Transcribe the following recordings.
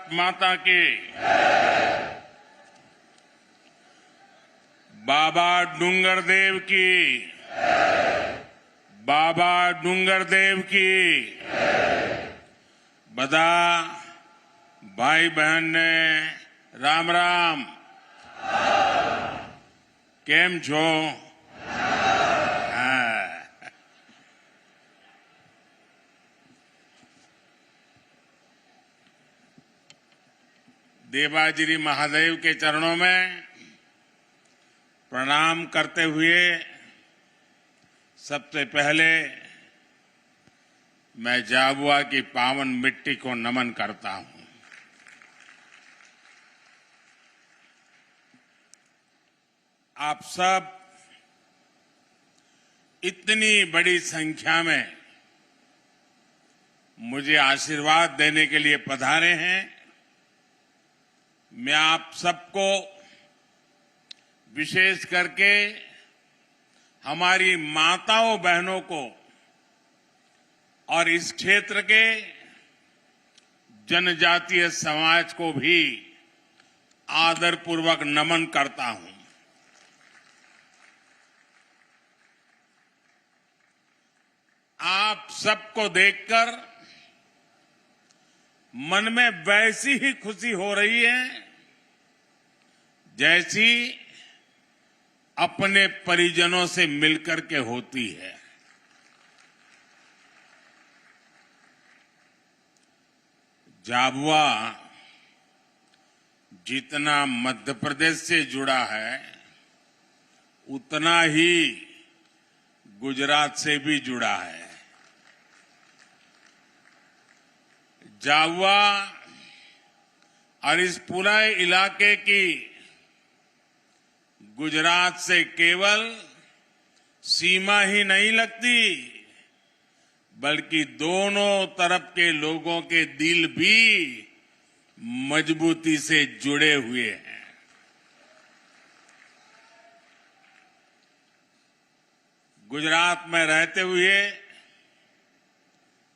भारत माता की। बाबा डूंगरदेव की। बाबा डूंगरदेव की। बधा भाई बहन ने राम राम। केम छो? देवाजिरी महादेव के चरणों में प्रणाम करते हुए सबसे पहले मैं झाबुआ की पावन मिट्टी को नमन करता हूं। आप सब इतनी बड़ी संख्या में मुझे आशीर्वाद देने के लिए पधारे हैं। मैं आप सबको विशेष करके हमारी माताओं बहनों को और इस क्षेत्र के जनजातीय समाज को भी आदरपूर्वक नमन करता हूं। आप सबको देखकर मन में वैसी ही खुशी हो रही है जैसी अपने परिजनों से मिलकर के होती है। झाबुआ जितना मध्य प्रदेश से जुड़ा है उतना ही गुजरात से भी जुड़ा है। झाबुआ और इस पूरे इलाके की गुजरात से केवल सीमा ही नहीं लगती बल्कि दोनों तरफ के लोगों के दिल भी मजबूती से जुड़े हुए हैं। गुजरात में रहते हुए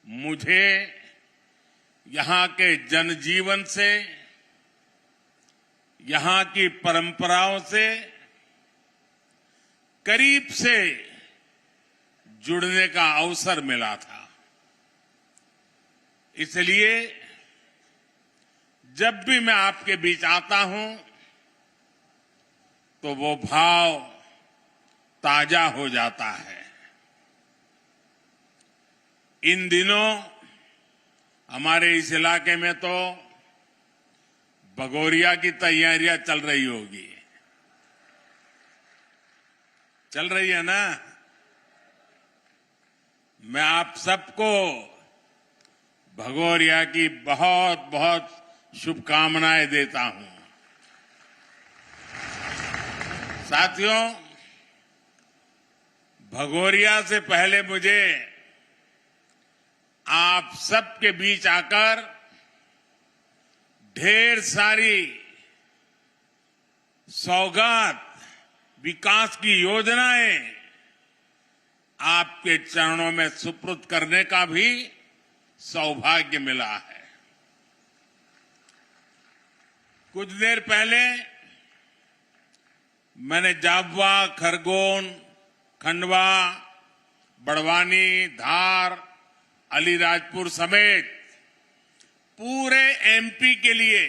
मुझे यहां के जनजीवन से, यहां की परंपराओं से करीब से जुड़ने का अवसर मिला था। इसलिए जब भी मैं आपके बीच आता हूं तो वो भाव ताजा हो जाता है। इन दिनों हमारे इस इलाके में तो भगोरिया की तैयारियां चल रही होगी। चल रही है ना? मैं आप सबको भगोरिया की बहुत बहुत शुभकामनाएं देता हूं। साथियों, भगोरिया से पहले मुझे आप सबके बीच आकर ढेर सारी सौगात, विकास की योजनाएं आपके चरणों में सुपुर्द करने का भी सौभाग्य मिला है। कुछ देर पहले मैंने झाबुआ, खरगोन, खंडवा, बड़वानी, धार, अलीराजपुर समेत पूरे एमपी के लिए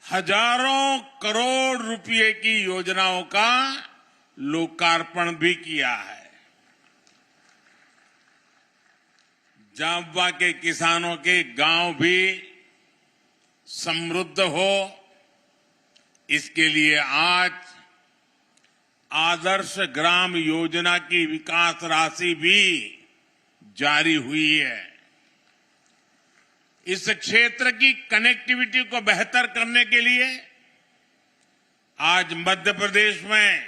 हजारों करोड़ रुपए की योजनाओं का लोकार्पण भी किया है। झाबुआ के किसानों के गांव भी समृद्ध हो, इसके लिए आज आदर्श ग्राम योजना की विकास राशि भी जारी हुई है। इस क्षेत्र की कनेक्टिविटी को बेहतर करने के लिए आज मध्य प्रदेश में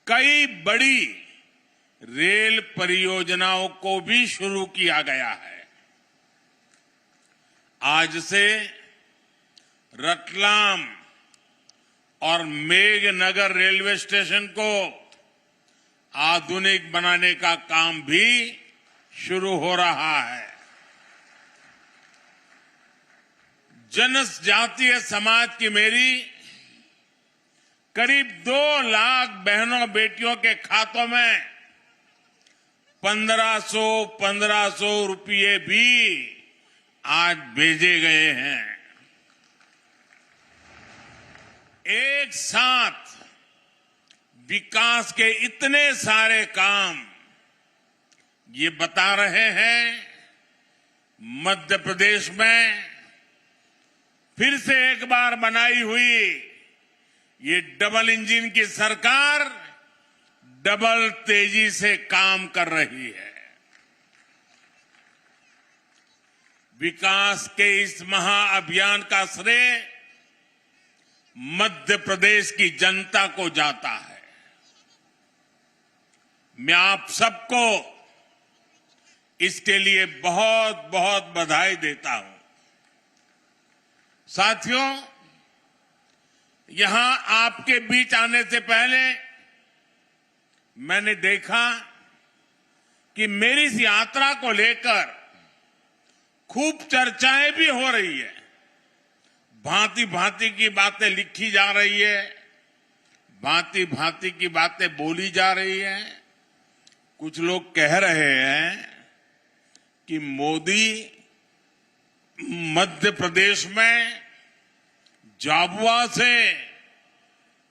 कई बड़ी रेल परियोजनाओं को भी शुरू किया गया है। आज से रतलाम और मेघनगर रेलवे स्टेशन को आधुनिक बनाने का काम भी शुरू हो रहा है। जनजातीय समाज की मेरी करीब 2 लाख बहनों बेटियों के खातों में 1500 रुपये भी आज भेजे गए हैं। एक साथ विकास के इतने सारे काम ये बता रहे हैं मध्य प्रदेश में फिर से एक बार बनाई हुई ये डबल इंजन की सरकार डबल तेजी से काम कर रही है। विकास के इस महाअभियान का श्रेय मध्य प्रदेश की जनता को जाता है। मैं आप सबको इसके लिए बहुत बहुत बधाई देता हूं। साथियों, यहां आपके बीच आने से पहले मैंने देखा कि मेरी इस यात्रा को लेकर खूब चर्चाएं भी हो रही है। भांति भांति की बातें लिखी जा रही है, भांति भांति की बातें बोली जा रही है। कुछ लोग कह रहे हैं कि मोदी मध्य प्रदेश में झाबुआ से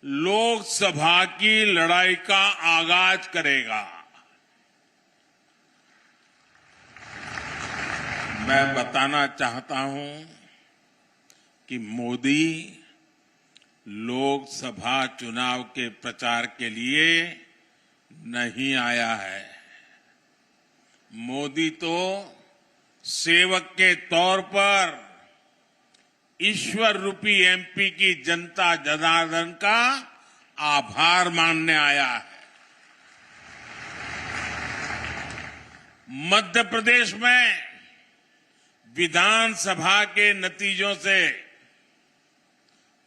लोकसभा की लड़ाई का आगाज करेगा। मैं बताना चाहता हूं कि मोदी लोकसभा चुनाव के प्रचार के लिए नहीं आया है। मोदी तो सेवक के तौर पर ईश्वर रूपी एमपी की जनता जनार्दन का आभार मानने आया है। मध्य प्रदेश में विधानसभा के नतीजों से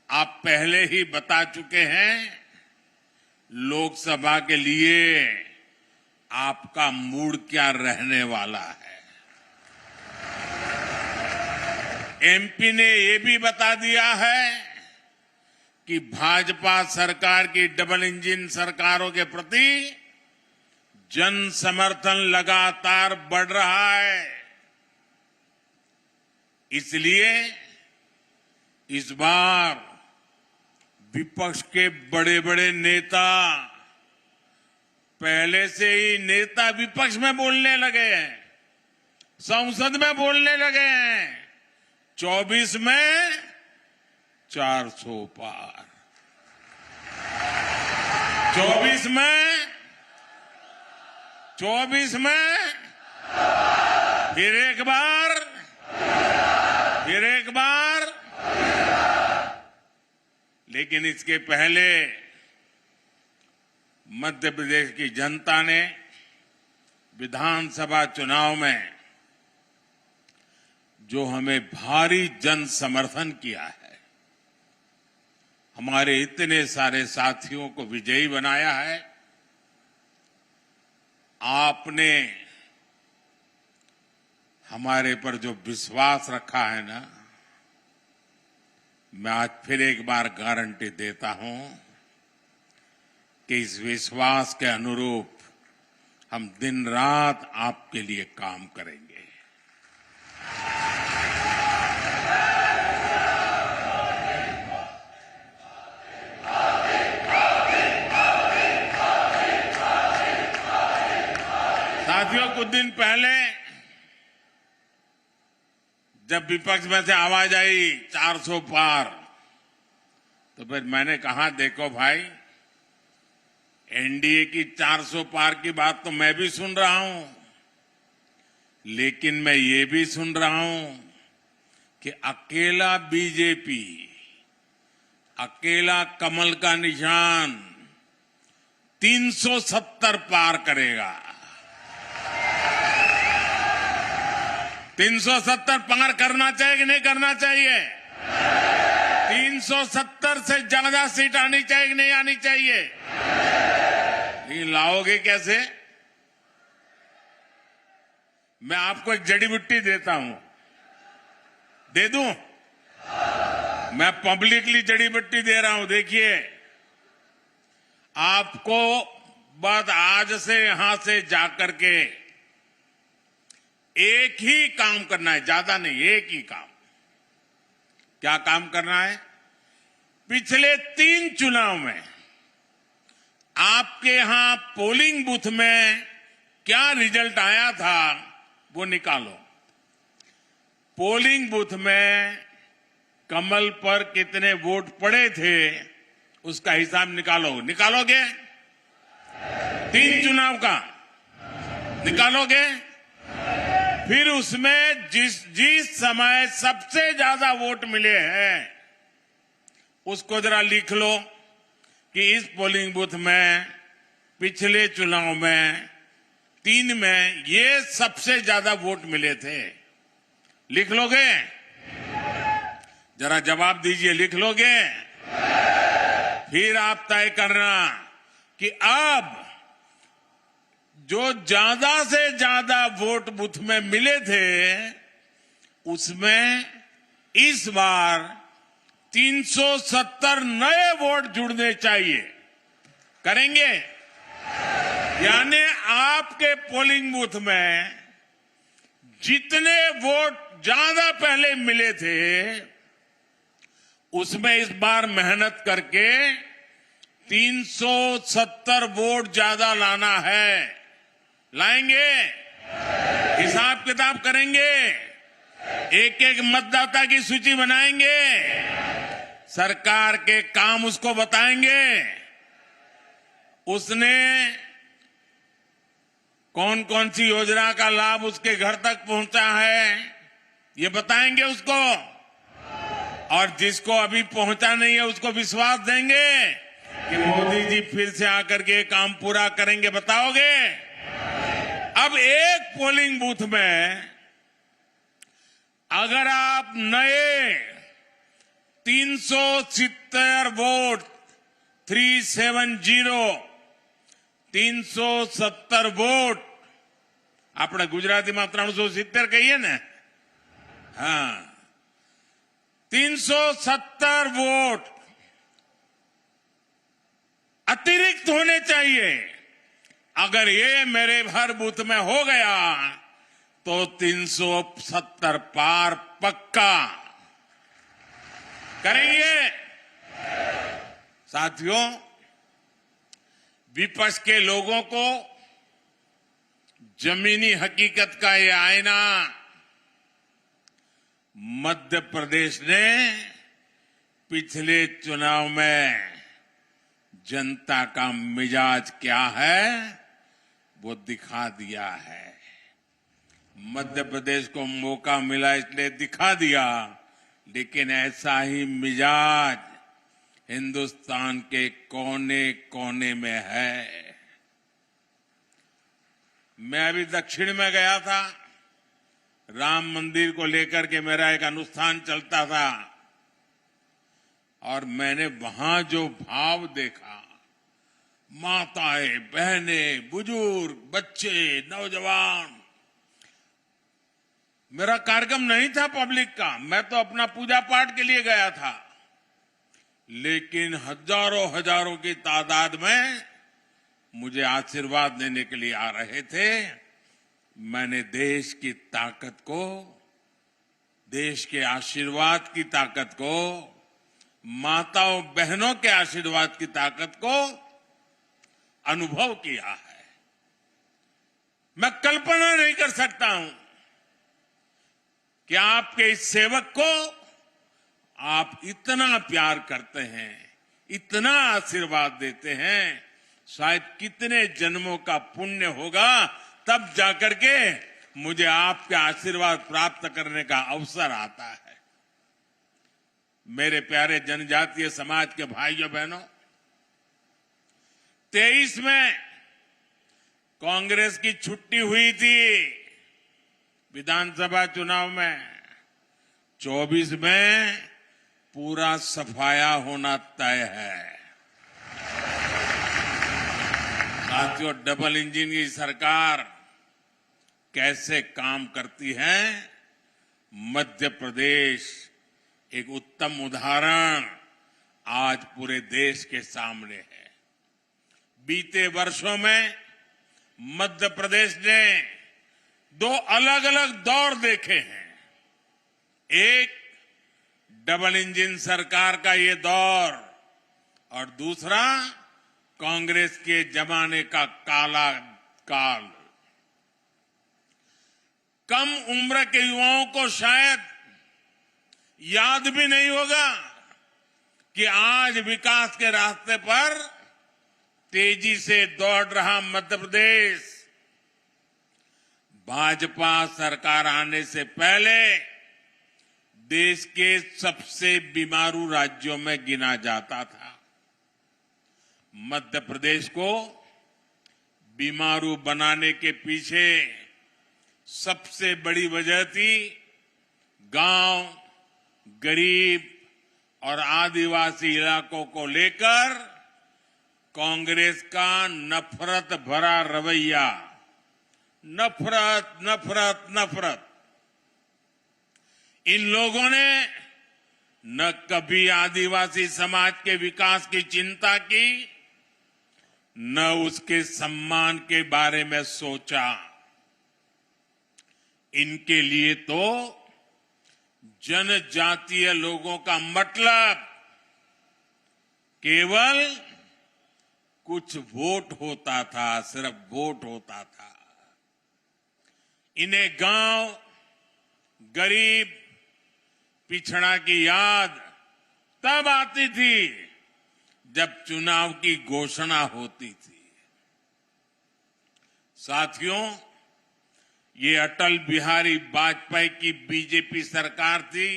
आप पहले ही बता चुके हैं लोकसभा के लिए आपका मूड क्या रहने वाला है। एमपी ने ये भी बता दिया है कि भाजपा सरकार की डबल इंजन सरकारों के प्रति जन समर्थन लगातार बढ़ रहा है। इसलिए इस बार विपक्ष के बड़े बड़े नेता पहले से ही नेता विपक्ष में बोलने लगे हैं, संसद में बोलने लगे हैं। 24 में 400 पार, 24 में फिर एक बार, लेकिन इसके पहले मध्य प्रदेश की जनता ने विधानसभा चुनाव में जो हमें भारी जन समर्थन किया है, हमारे इतने सारे साथियों को विजयी बनाया है। आपने हमारे पर जो विश्वास रखा है ना, मैं आज फिर एक बार गारंटी देता हूं कि इस विश्वास के अनुरूप हम दिन रात आपके लिए काम करेंगे। साथियों, कुछ दिन पहले जब विपक्ष में से आवाज आई 400 पार, तो फिर मैंने कहा देखो भाई, एनडीए की 400 पार की बात तो मैं भी सुन रहा हूं, लेकिन मैं ये भी सुन रहा हूं कि अकेला बीजेपी, अकेला कमल का निशान 370 पार करेगा। 370 पार करना चाहिए कि नहीं करना चाहिए? 370 से ज्यादा सीट आनी चाहिए कि नहीं आनी चाहिए? लेकिन लाओगे कैसे? मैं आपको एक जड़ी बूटी देता हूं, दे दूं? मैं पब्लिकली जड़ी बट्टी दे रहा हूं। देखिए, आपको बस आज से यहां से जाकर के एक ही काम करना है, ज्यादा नहीं, एक ही काम। क्या काम करना है? पिछले 3 चुनाव में आपके यहां पोलिंग बूथ में क्या रिजल्ट आया था वो निकालो। पोलिंग बूथ में कमल पर कितने वोट पड़े थे उसका हिसाब निकालो। निकालोगे? 3 चुनाव का निकालोगे? फिर उसमें जिस समय सबसे ज्यादा वोट मिले हैं उसको जरा लिख लो कि इस पोलिंग बूथ में पिछले चुनाव में 3 में ये सबसे ज्यादा वोट मिले थे। लिख लोगे? जरा जवाब दीजिए, लिख लोगे? फिर आप तय करना कि अब जो ज्यादा से ज्यादा वोट बूथ में मिले थे उसमें इस बार 370 नए वोट जुड़ने चाहिए। करेंगे? यानी आपके पोलिंग बूथ में जितने वोट ज्यादा पहले मिले थे उसमें इस बार मेहनत करके 370 वोट ज्यादा लाना है। लाएंगे? हिसाब किताब करेंगे? एक एक मतदाता की सूची बनाएंगे? सरकार के काम उसको बताएंगे? उसने कौन कौन सी योजना का लाभ उसके घर तक पहुंचा है ये बताएंगे उसको। और जिसको अभी पहुंचा नहीं है उसको विश्वास देंगे कि मोदी जी फिर से आकर के काम पूरा करेंगे। बताओगे? अब एक पोलिंग बूथ में अगर आप नए 370 वोट 370 वोट આપણે ગુજરાતીમાં 370 કહીએ ને, હા, 370 वोट अतिरिक्त होने चाहिए। अगर ये मेरे हर बूथ में हो गया तो 370 पार पक्का करेंगे। साथियों, विपक्ष के लोगों को जमीनी हकीकत का ये आईना मध्य प्रदेश ने पिछले चुनाव में जनता का मिजाज क्या है वो दिखा दिया है। मध्य प्रदेश को मौका मिला इसलिए दिखा दिया, लेकिन ऐसा ही मिजाज हिंदुस्तान के कोने कोने में है। मैं अभी दक्षिण में गया था, राम मंदिर को लेकर के मेरा एक अनुष्ठान चलता था और मैंने वहां जो भाव देखा, माताएं, बहनें, बुजुर्ग, बच्चे, नौजवान। मेरा कार्यक्रम नहीं था पब्लिक का, मैं तो अपना पूजा पाठ के लिए गया था, लेकिन हजारों हजारों की तादाद में मुझे आशीर्वाद देने के लिए आ रहे थे। मैंने देश की ताकत को, देश के आशीर्वाद की ताकत को, माताओं बहनों के आशीर्वाद की ताकत को अनुभव किया है। मैं कल्पना नहीं कर सकता हूं कि आपके इस सेवक को आप इतना प्यार करते हैं, इतना आशीर्वाद देते हैं। शायद कितने जन्मों का पुण्य होगा तब जाकर के मुझे आपके आशीर्वाद प्राप्त करने का अवसर आता है। मेरे प्यारे जनजातीय समाज के भाइयों बहनों, 23 में कांग्रेस की छुट्टी हुई थी विधानसभा चुनाव में, 24 में पूरा सफाया होना तय है। साथियों, डबल इंजन की सरकार कैसे काम करती है, मध्य प्रदेश एक उत्तम उदाहरण आज पूरे देश के सामने है। बीते वर्षों में मध्य प्रदेश ने दो अलग अलग दौर देखे हैं। एक डबल इंजन सरकार का ये दौर और दूसरा कांग्रेस के जमाने का काला काल। कम उम्र के युवाओं को शायद याद भी नहीं होगा कि आज विकास के रास्ते पर तेजी से दौड़ रहा मध्य प्रदेश भाजपा सरकार आने से पहले देश के सबसे बीमारू राज्यों में गिना जाता था। मध्य प्रदेश को बीमारू बनाने के पीछे सबसे बड़ी वजह थी गांव, गरीब और आदिवासी इलाकों को लेकर कांग्रेस का नफरत भरा रवैया। नफरत नफरत नफरत। इन लोगों ने न कभी आदिवासी समाज के विकास की चिंता की, न उसके सम्मान के बारे में सोचा। इनके लिए तो जनजातीय लोगों का मतलब केवल कुछ वोट होता था, सिर्फ वोट होता था। इन्हें गांव, गरीब, पिछड़ा की याद तब आती थी जब चुनाव की घोषणा होती थी। साथियों, ये अटल बिहारी वाजपेयी की बीजेपी सरकार थी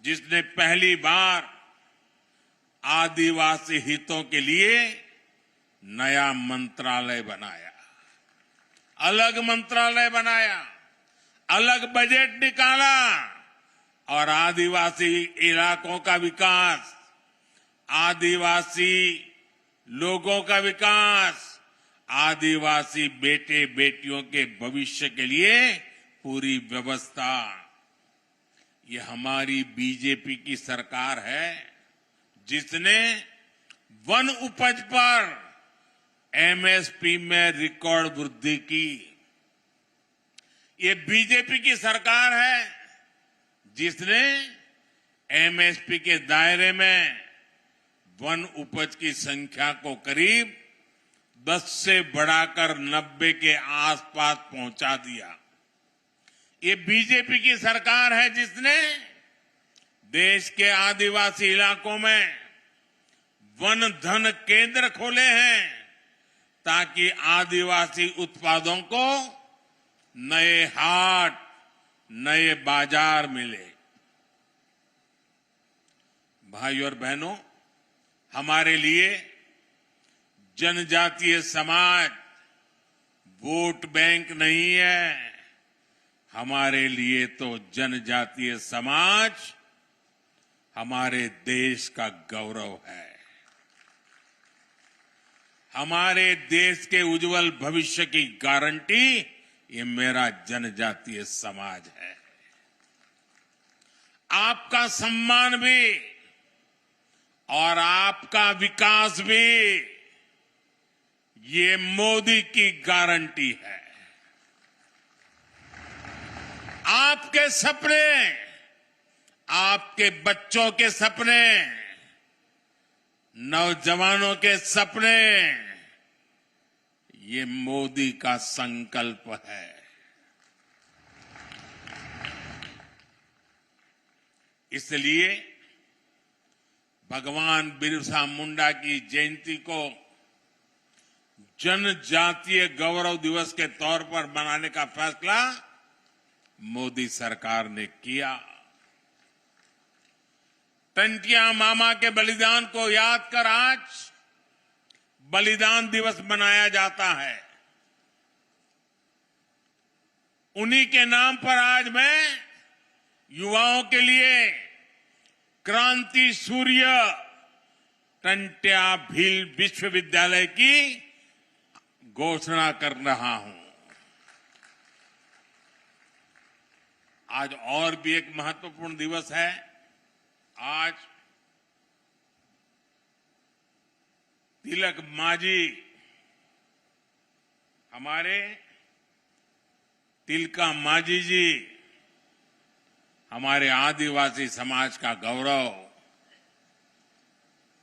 जिसने पहली बार आदिवासी हितों के लिए नया मंत्रालय बनाया, अलग मंत्रालय बनाया, अलग बजट निकाला और आदिवासी इलाकों का विकास, आदिवासी लोगों का विकास, आदिवासी बेटे बेटियों के भविष्य के लिए पूरी व्यवस्था। ये हमारी बीजेपी की सरकार है जिसने वन उपज पर एमएसपी में रिकॉर्ड वृद्धि की। ये बीजेपी की सरकार है जिसने एमएसपी के दायरे में वन उपज की संख्या को करीब 10 से बढ़ाकर 90 के आसपास पहुंचा दिया। ये बीजेपी की सरकार है जिसने देश के आदिवासी इलाकों में वन धन केंद्र खोले हैं ताकि आदिवासी उत्पादों को नए हाट, नए बाजार मिले। भाइयों और बहनों, हमारे लिए जनजातीय समाज वोट बैंक नहीं है। हमारे लिए तो जनजातीय समाज हमारे देश का गौरव है। हमारे देश के उज्जवल भविष्य की गारंटी ये मेरा जनजातीय समाज है। आपका सम्मान भी और आपका विकास भी ये मोदी की गारंटी है। आपके सपने, आपके बच्चों के सपने, नौजवानों के सपने, ये मोदी का संकल्प है। इसलिए भगवान बिरसा मुंडा की जयंती को जनजातीय गौरव दिवस के तौर पर मनाने का फैसला मोदी सरकार ने किया। टंटिया मामा के बलिदान को याद कर आज बलिदान दिवस मनाया जाता है। उन्हीं के नाम पर आज मैं युवाओं के लिए क्रांति सूर्य टंट्या भील विश्वविद्यालय की घोषणा कर रहा हूं। आज और भी एक महत्वपूर्ण दिवस है। आज तिलक मांझी हमारे तिलका मांझी जी हमारे आदिवासी समाज का गौरव।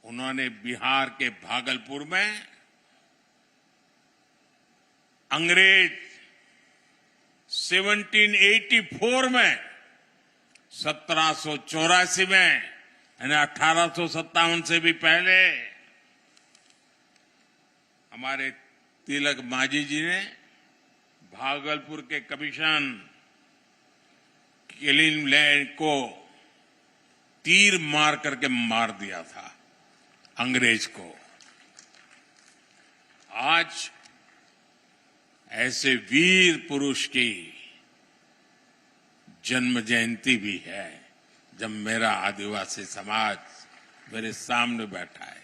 उन्होंने बिहार के भागलपुर में अंग्रेज 1784 में 1784 में यानी 1857 से भी पहले हमारे तिलक मांझी जी ने भागलपुर के कमीशन किलिंगलैंड को तीर मार करके मार दिया था अंग्रेज को। आज ऐसे वीर पुरुष की जन्म जयंती भी है जब मेरा आदिवासी समाज मेरे सामने बैठा है।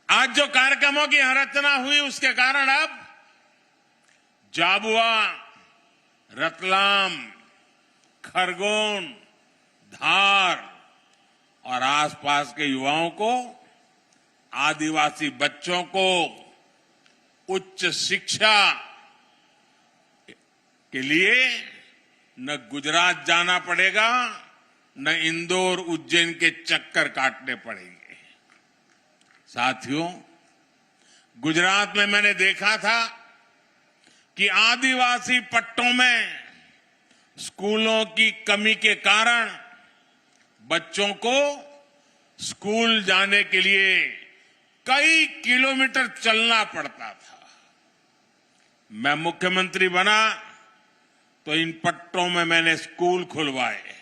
आज जो कार्यक्रमों की रचना हुई उसके कारण अब झाबुआ, रतलाम, खरगोन, धार और आसपास के युवाओं को, आदिवासी बच्चों को उच्च शिक्षा के लिए न गुजरात जाना पड़ेगा, न इंदौर, उज्जैन के चक्कर काटने पड़ेंगे। साथियों, गुजरात में मैंने देखा था कि आदिवासी पट्टों में स्कूलों की कमी के कारण बच्चों को स्कूल जाने के लिए कई किलोमीटर चलना पड़ता था। मैं मुख्यमंत्री बना तो इन पट्टों में मैंने स्कूल खुलवाए।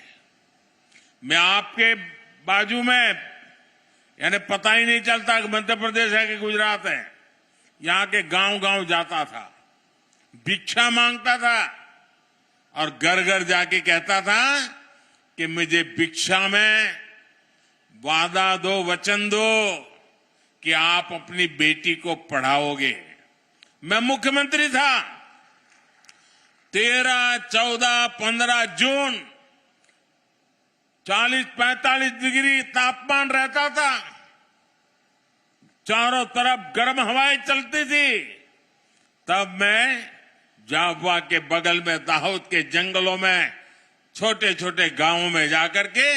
मैं आपके बाजू में यानी पता ही नहीं चलता कि मध्य प्रदेश है कि गुजरात है, यहां के गांव-गांव जाता था, भिक्षा मांगता था और घर घर जाके कहता था कि मुझे भिक्षा में वादा दो, वचन दो कि आप अपनी बेटी को पढ़ाओगे। मैं मुख्यमंत्री था। 13, 14, 15 जून 40-45 डिग्री तापमान रहता था, चारों तरफ गर्म हवाएं चलती थी। तब मैं झाबुआ के बगल में दाहोद के जंगलों में छोटे छोटे गांवों में जाकर के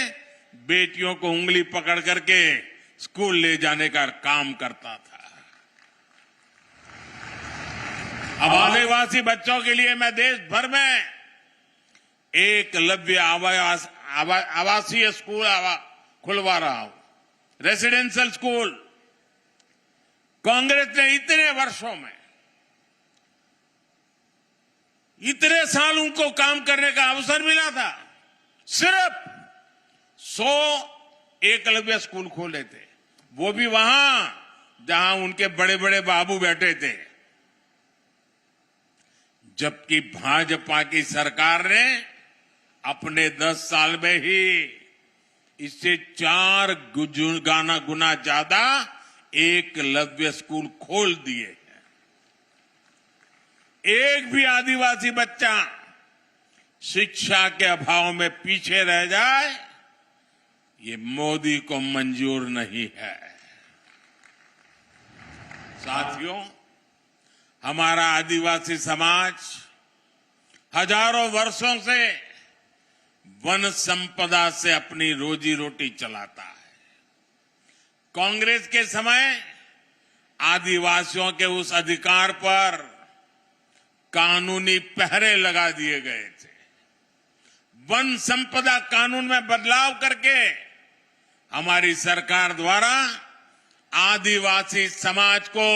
बेटियों को उंगली पकड़ करके स्कूल ले जाने का काम करता था। अब आदिवासी बच्चों के लिए मैं देश भर में एकलव्य आवासीय स्कूल खुलवा रहा हूं, रेसिडेंशियल स्कूल। कांग्रेस ने इतने वर्षों में, इतने साल उनको काम करने का अवसर मिला था, सिर्फ 100 एकलव्य स्कूल खोले थे, वो भी वहां जहां उनके बड़े बड़े बाबू बैठे थे। जबकि भाजपा की सरकार ने अपने 10 साल में ही इससे 4 गुना ज्यादा एकलव्य स्कूल खोल दिए हैं। एक भी आदिवासी बच्चा शिक्षा के अभाव में पीछे रह जाए, ये मोदी को मंजूर नहीं है। साथियों, हमारा आदिवासी समाज हजारों वर्षों से वन संपदा से अपनी रोजी रोटी चलाता है। कांग्रेस के समय आदिवासियों के उस अधिकार पर कानूनी पहरे लगा दिए गए थे। वन संपदा कानून में बदलाव करके हमारी सरकार द्वारा आदिवासी समाज को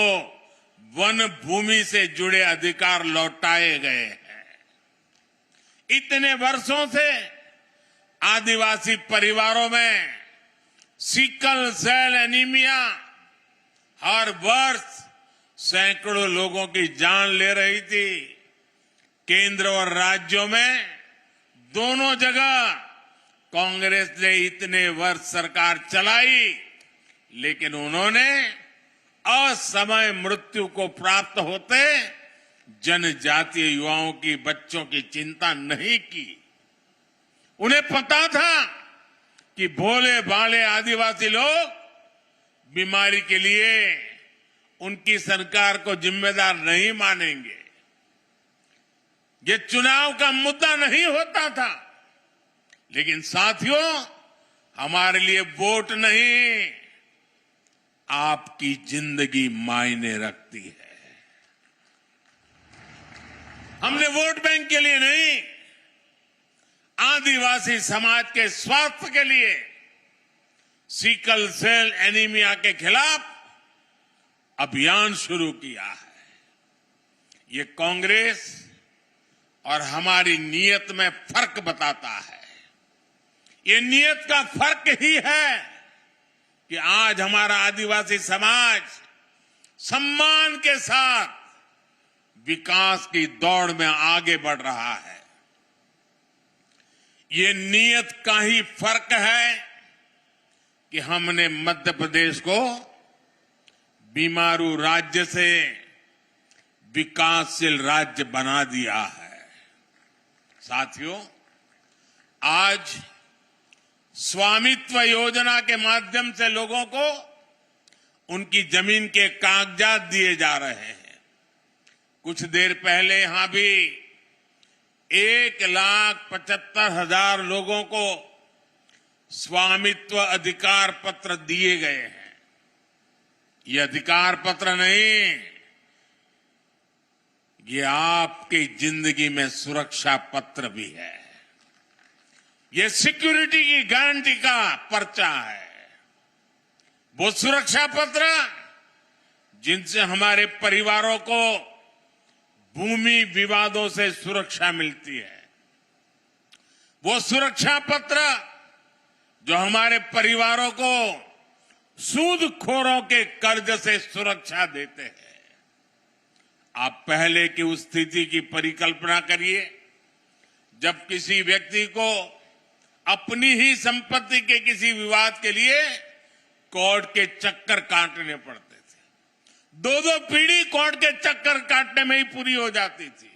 वन भूमि से जुड़े अधिकार लौटाए गए हैं। इतने वर्षों से आदिवासी परिवारों में सिकल सेल एनीमिया हर वर्ष सैकड़ों लोगों की जान ले रही थी। केंद्र और राज्यों में दोनों जगह कांग्रेस ने इतने वर्ष सरकार चलाई, लेकिन उन्होंने असमय मृत्यु को प्राप्त होते जनजातीय युवाओं की, बच्चों की चिंता नहीं की। उन्हें पता था कि भोले भाले आदिवासी लोग बीमारी के लिए उनकी सरकार को जिम्मेदार नहीं मानेंगे। ये चुनाव का मुद्दा नहीं होता था, लेकिन साथियों, हमारे लिए वोट नहीं, आपकी जिंदगी मायने रखती है। हमने वोट बैंक के लिए नहीं, आदिवासी समाज के स्वास्थ्य के लिए, सिकल सेल एनीमिया के खिलाफ अभियान शुरू किया है। ये कांग्रेस और हमारी नीयत में फर्क बताता है। ये नीयत का फर्क ही है कि आज हमारा आदिवासी समाज सम्मान के साथ विकास की दौड़ में आगे बढ़ रहा है। ये नीयत का ही फर्क है कि हमने मध्य प्रदेश को बीमारू राज्य से विकासशील राज्य बना दिया है। साथियों, आज स्वामित्व योजना के माध्यम से लोगों को उनकी जमीन के कागजात दिए जा रहे हैं। कुछ देर पहले यहां भी 1,75,000 लोगों को स्वामित्व अधिकार पत्र दिए गए हैं। ये अधिकार पत्र नहीं, ये आपकी जिंदगी में सुरक्षा पत्र भी है। ये सिक्योरिटी की गारंटी का पर्चा है। वो सुरक्षा पत्र जिनसे हमारे परिवारों को भूमि विवादों से सुरक्षा मिलती है। वो सुरक्षा पत्र जो हमारे परिवारों को सूदखोरों के कर्ज से सुरक्षा देते हैं। आप पहले की उस स्थिति की परिकल्पना करिए जब किसी व्यक्ति को अपनी ही संपत्ति के किसी विवाद के लिए कोर्ट के चक्कर काटने पड़ते थे। 2-2 पीढ़ी कोर्ट के चक्कर काटने में ही पूरी हो जाती थी।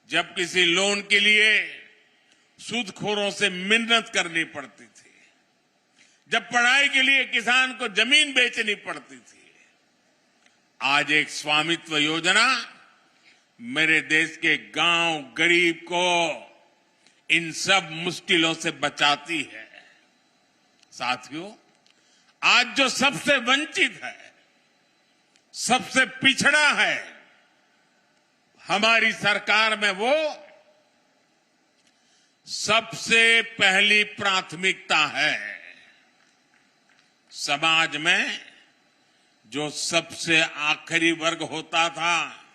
जब किसी लोन के लिए सूदखोरों से मिन्नत करनी पड़ती थी, जब पढ़ाई के लिए किसान को जमीन बेचनी पड़ती थी। आज एक स्वामित्व योजना मेरे देश के गांव गरीब को इन सब मुश्किलों से बचाती है। साथियों, आज जो सबसे वंचित है, सबसे पिछड़ा है, हमारी सरकार में वो सबसे पहली प्राथमिकता है। समाज में जो सबसे आखिरी वर्ग होता था,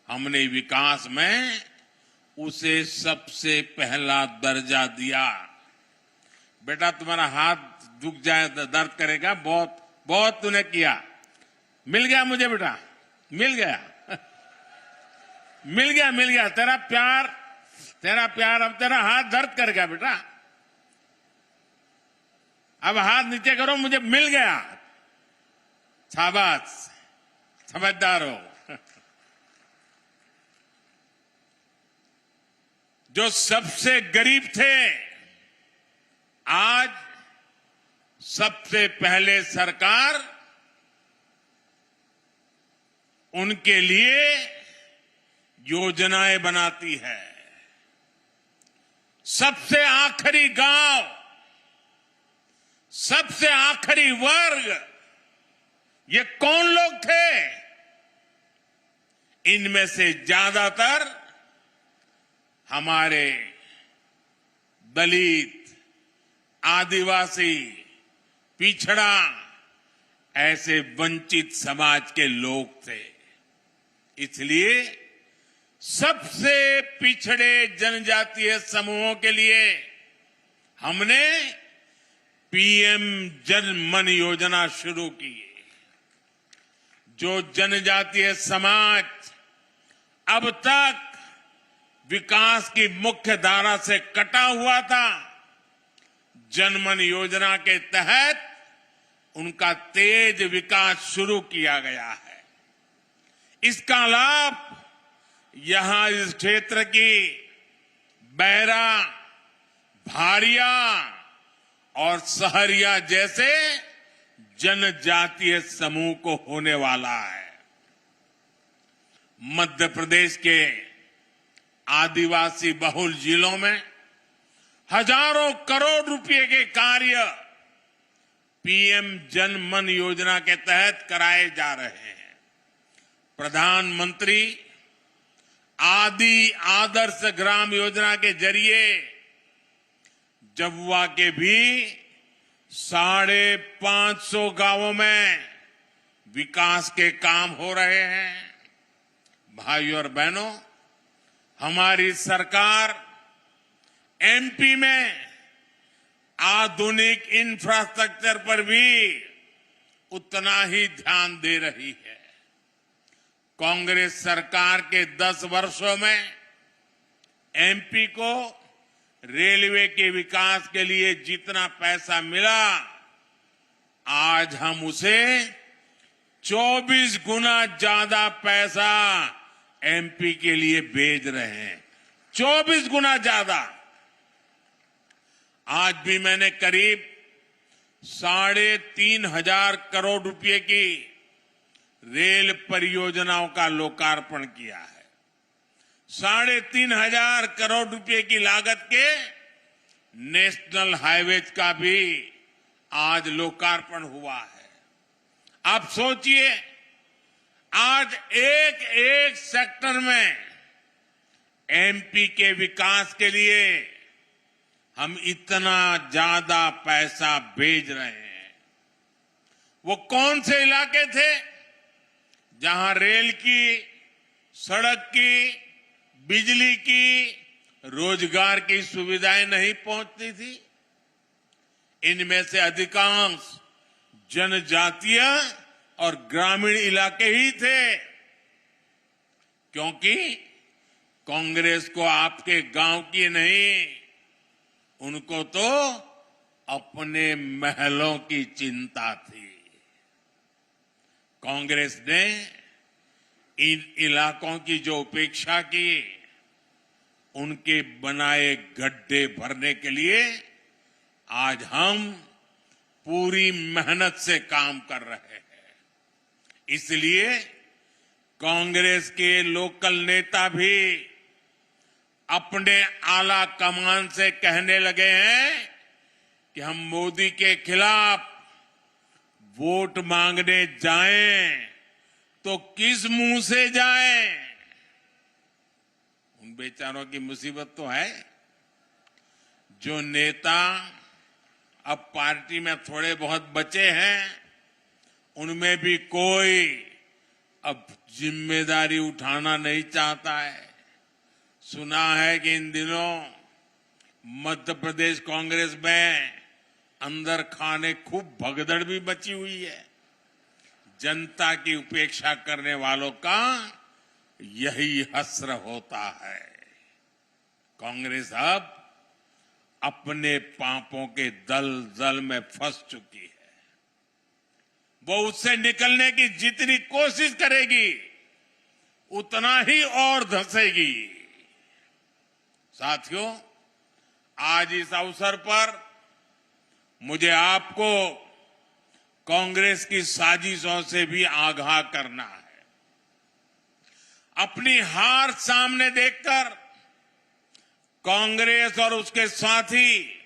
हमने विकास में उसे सबसे पहला दर्जा दिया। बेटा, तुम्हारा हाथ दुख जाए, दर्द करेगा, बहुत बहुत तूने किया। मिल गया मुझे बेटा, मिल गया मिल गया तेरा प्यार। अब तेरा हाथ दर्द करेगा बेटा। अब हाथ नीचे करो, मुझे मिल गया। शाबाश, समझदार हो। जो सबसे गरीब थे, आज सबसे पहले सरकार उनके लिए योजनाएं बनाती है। सबसे आखिरी गांव, सबसे आखिरी वर्ग, ये कौन लोग थे? इनमें से ज्यादातर हमारे दलित, आदिवासी, पिछड़ा, ऐसे वंचित समाज के लोग थे। इसलिए सबसे पिछड़े जनजातीय समूहों के लिए हमने पीएम जन मन योजना शुरू की। जो जनजातीय समाज अब तक विकास की मुख्य धारा से कटा हुआ था, जनमन योजना के तहत उनका तेज विकास शुरू किया गया है। इसका लाभ यहां इस क्षेत्र की बैरा, भारिया और सहरिया जैसे जनजातीय समूह को होने वाला है। मध्य प्रदेश के आदिवासी बहुल जिलों में हजारों करोड़ रुपए के कार्य पीएम जन मन योजना के तहत कराए जा रहे हैं। प्रधानमंत्री आदि आदर्श ग्राम योजना के जरिए झाबुआ के भी 550 गांवों में विकास के काम हो रहे हैं। भाइयों और बहनों, हमारी सरकार एमपी में आधुनिक इंफ्रास्ट्रक्चर पर भी उतना ही ध्यान दे रही है। कांग्रेस सरकार के 10 वर्षों में एमपी को रेलवे के विकास के लिए जितना पैसा मिला, आज हम उसे 24 गुना ज्यादा पैसा एमपी के लिए भेज रहे हैं। 24 गुना ज्यादा। आज भी मैंने करीब 3,500 करोड़ रुपए की रेल परियोजनाओं का लोकार्पण किया है। 3,500 करोड़ रुपए की लागत के नेशनल हाईवेज का भी आज लोकार्पण हुआ है। आप सोचिए, आज एक एक सेक्टर में एमपी के विकास के लिए हम इतना ज्यादा पैसा भेज रहे हैं। वो कौन से इलाके थे जहां रेल की, सड़क की, बिजली की, रोजगार की सुविधाएं नहीं पहुंचती थी? इनमें से अधिकांश जनजातीय और ग्रामीण इलाके ही थे, क्योंकि कांग्रेस को आपके गांव की नहीं, उनको तो अपने महलों की चिंता थी। कांग्रेस ने इन इलाकों की जो उपेक्षा की, उनके बनाए गड्ढे भरने के लिए आज हम पूरी मेहनत से काम कर रहे हैं। इसलिए कांग्रेस के लोकल नेता भी अपने आला कमान से कहने लगे हैं कि हम मोदी के खिलाफ वोट मांगने जाएं तो किस मुंह से जाएं? उन बेचारों की मुसीबत तो है। जो नेता अब पार्टी में थोड़े बहुत बचे हैं, उनमें भी कोई अब जिम्मेदारी उठाना नहीं चाहता है। सुना है कि इन दिनों मध्य प्रदेश कांग्रेस में अंदर खाने खूब भगदड़ भी मची हुई है। जनता की उपेक्षा करने वालों का यही हश्र होता है। कांग्रेस अब अपने पापों के दलदल में फंस चुकी है। वो उससे निकलने की जितनी कोशिश करेगी, उतना ही और धंसेगी। साथियों, आज इस अवसर पर मुझे आपको कांग्रेस की साजिशों से भी आगाह करना है। अपनी हार सामने देखकर कांग्रेस और उसके साथी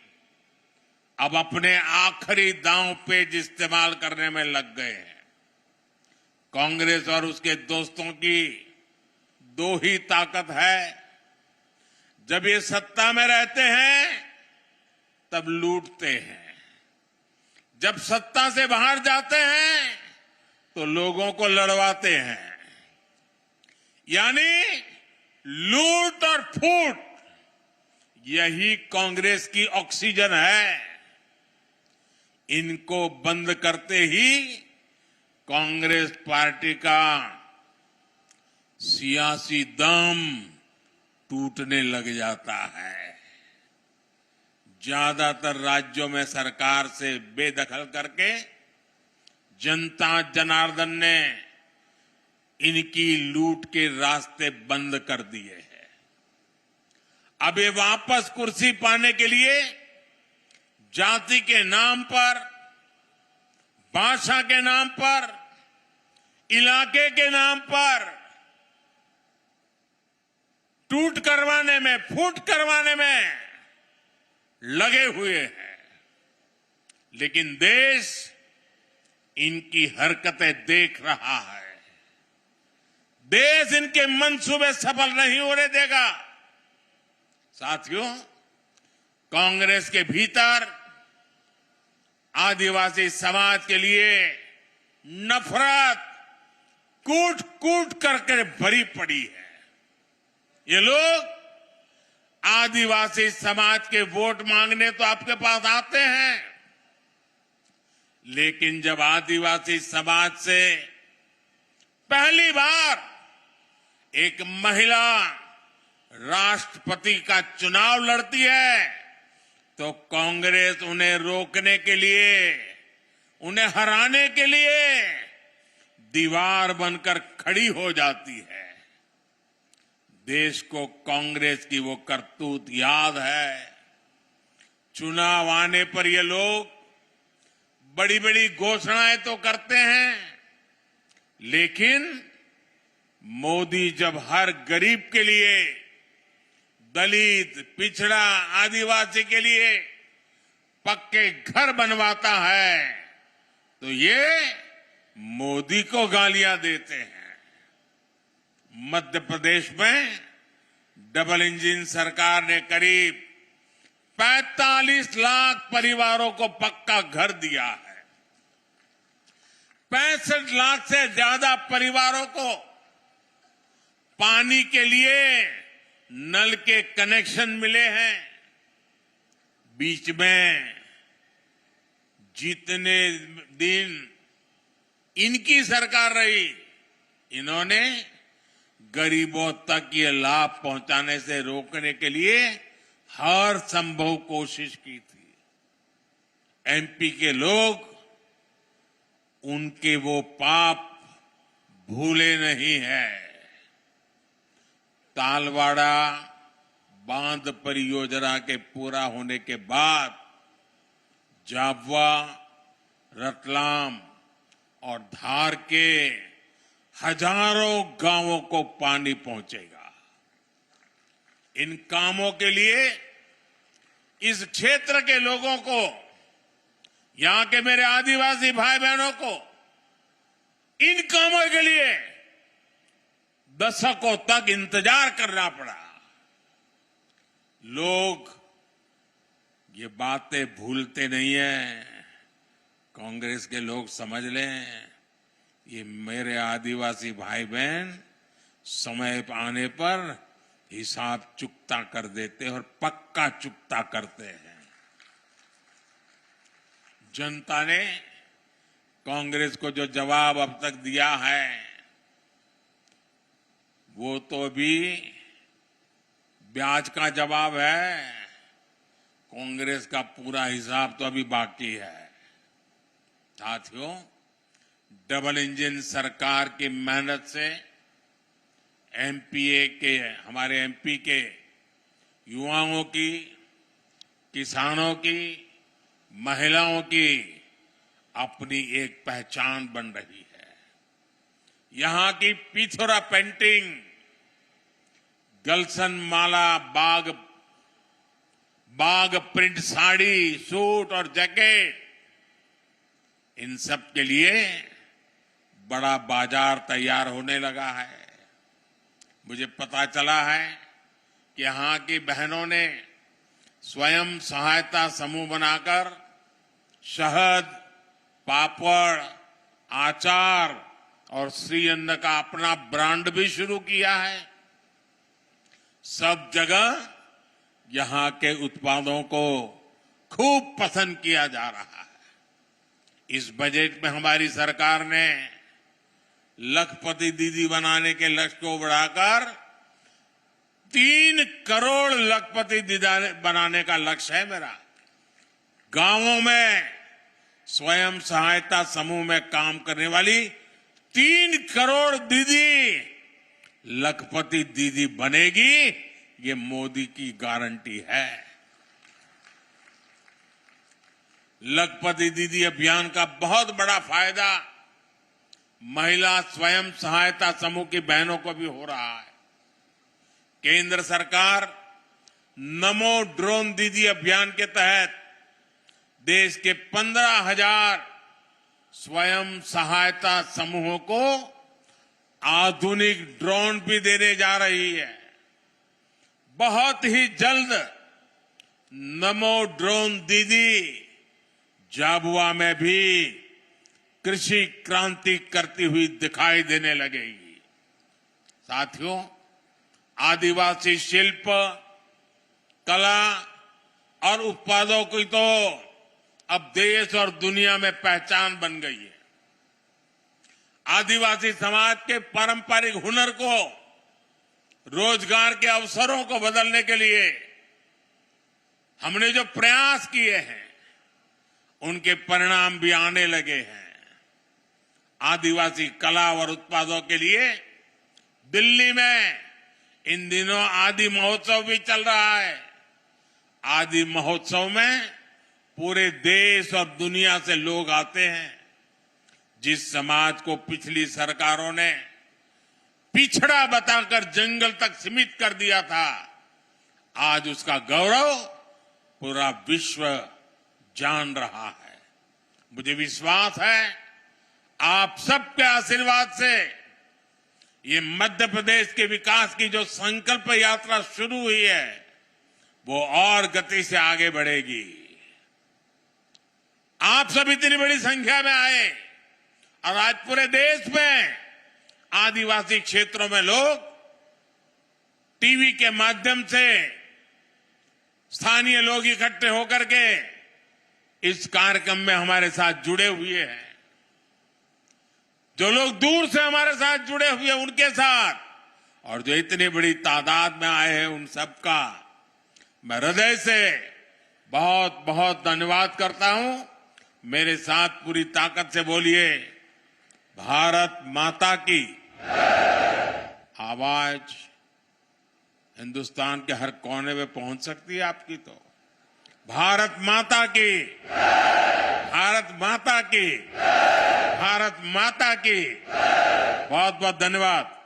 अब अपने आखिरी दांव पेच इस्तेमाल करने में लग गए हैं। कांग्रेस और उसके दोस्तों की दो ही ताकत है। जब ये सत्ता में रहते हैं तब लूटते हैं, जब सत्ता से बाहर जाते हैं तो लोगों को लड़वाते हैं। यानी लूट और फूट, यही कांग्रेस की ऑक्सीजन है। इनको बंद करते ही कांग्रेस पार्टी का सियासी दम टूटने लग जाता है। ज्यादातर राज्यों में सरकार से बेदखल करके जनता जनार्दन ने इनकी लूट के रास्ते बंद कर दिए हैं। अब ये वापस कुर्सी पाने के लिए जाति के नाम पर, भाषा के नाम पर, इलाके के नाम पर टूट करवाने में, फूट करवाने में लगे हुए हैं। लेकिन देश इनकी हरकतें देख रहा है। देश इनके मंसूबे सफल नहीं होने देगा। साथियों, कांग्रेस के भीतर आदिवासी समाज के लिए नफरत कूट कूट करके भरी पड़ी है। ये लोग आदिवासी समाज के वोट मांगने तो आपके पास आते हैं, लेकिन जब आदिवासी समाज से पहली बार एक महिला राष्ट्रपति का चुनाव लड़ती है तो कांग्रेस उन्हें रोकने के लिए, उन्हें हराने के लिए दीवार बनकर खड़ी हो जाती है। देश को कांग्रेस की वो करतूत याद है। चुनाव आने पर ये लोग बड़ी बड़ी घोषणाएं तो करते हैं, लेकिन मोदी जब हर गरीब के लिए, दलित, पिछड़ा, आदिवासी के लिए पक्के घर बनवाता है तो ये मोदी को गालियां देते हैं। मध्य प्रदेश में डबल इंजन सरकार ने करीब 45 लाख परिवारों को पक्का घर दिया है। 65 लाख से ज्यादा परिवारों को पानी के लिए नल के कनेक्शन मिले हैं। बीच में जितने दिन इनकी सरकार रही, इन्होंने गरीबों तक ये लाभ पहुंचाने से रोकने के लिए हर संभव कोशिश की थी। एमपी के लोग उनके वो पाप भूले नहीं है। तालवाड़ा बांध परियोजना के पूरा होने के बाद जाबवा, रतलाम और धार के हजारों गांवों को पानी पहुंचेगा। इन कामों के लिए इस क्षेत्र के लोगों को, यहां के मेरे आदिवासी भाई बहनों को इन कामों के लिए दशकों तक इंतजार करना पड़ा। लोग ये बातें भूलते नहीं हैं। कांग्रेस के लोग समझ लें, ये मेरे आदिवासी भाई बहन समय आने पर हिसाब चुकता कर देते हैं और पक्का चुकता करते हैं। जनता ने कांग्रेस को जो जवाब अब तक दिया है वो तो अभी ब्याज का जवाब है। कांग्रेस का पूरा हिसाब तो अभी बाकी है। साथियों, डबल इंजन सरकार की मेहनत से एमपीए के, हमारे एमपी के युवाओं की, किसानों की, महिलाओं की अपनी एक पहचान बन रही है। यहां की पिथौरा पेंटिंग, गलसन माला, बाग प्रिंट साड़ी, सूट और जैकेट, इन सब के लिए बड़ा बाजार तैयार होने लगा है। मुझे पता चला है कि यहां की बहनों ने स्वयं सहायता समूह बनाकर शहद, पापड़, आचार और श्री अन्न का अपना ब्रांड भी शुरू किया है। सब जगह यहां के उत्पादों को खूब पसंद किया जा रहा है। इस बजट में हमारी सरकार ने लखपति दीदी बनाने के लक्ष्य को बढ़ाकर 3 करोड़ लखपति दीदी बनाने का लक्ष्य है मेरा। गांवों में स्वयं सहायता समूह में काम करने वाली 3 करोड़ दीदी लखपति दीदी बनेगी, ये मोदी की गारंटी है। लखपति दीदी अभियान का बहुत बड़ा फायदा महिला स्वयं सहायता समूह की बहनों को भी हो रहा है। केंद्र सरकार नमो ड्रोन दीदी अभियान के तहत देश के 15,000 स्वयं सहायता समूहों को आधुनिक ड्रोन भी देने जा रही है। बहुत ही जल्द नमो ड्रोन दीदी झाबुआ में भी कृषि क्रांति करती हुई दिखाई देने लगेगी। साथियों, आदिवासी शिल्प, कला और उत्पादों की तो अब देश और दुनिया में पहचान बन गई है। आदिवासी समाज के पारंपरिक हुनर को रोजगार के अवसरों को बदलने के लिए हमने जो प्रयास किए हैं उनके परिणाम भी आने लगे हैं। आदिवासी कला और उत्पादों के लिए दिल्ली में इन दिनों आदि महोत्सव भी चल रहा है। आदि महोत्सव में पूरे देश और दुनिया से लोग आते हैं। जिस समाज को पिछली सरकारों ने पिछड़ा बताकर जंगल तक सीमित कर दिया था, आज उसका गौरव पूरा विश्व जान रहा है। मुझे विश्वास है आप सबके आशीर्वाद से ये मध्य प्रदेश के विकास की जो संकल्प यात्रा शुरू हुई है वो और गति से आगे बढ़ेगी। आप सब इतनी बड़ी संख्या में आए और आज पूरे देश में आदिवासी क्षेत्रों में लोग टीवी के माध्यम से स्थानीय लोग इकट्ठे होकर के इस कार्यक्रम में हमारे साथ जुड़े हुए हैं। जो लोग दूर से हमारे साथ जुड़े हुए हैं उनके साथ, और जो इतनी बड़ी तादाद में आए हैं उन सबका मैं हृदय से बहुत बहुत धन्यवाद करता हूं। मेरे साथ पूरी ताकत से बोलिए, भारत माता की आवाज हिंदुस्तान के हर कोने में पहुंच सकती है आपकी। तो भारत माता की, भारत माता की, भारत माता की। बहुत बहुत धन्यवाद।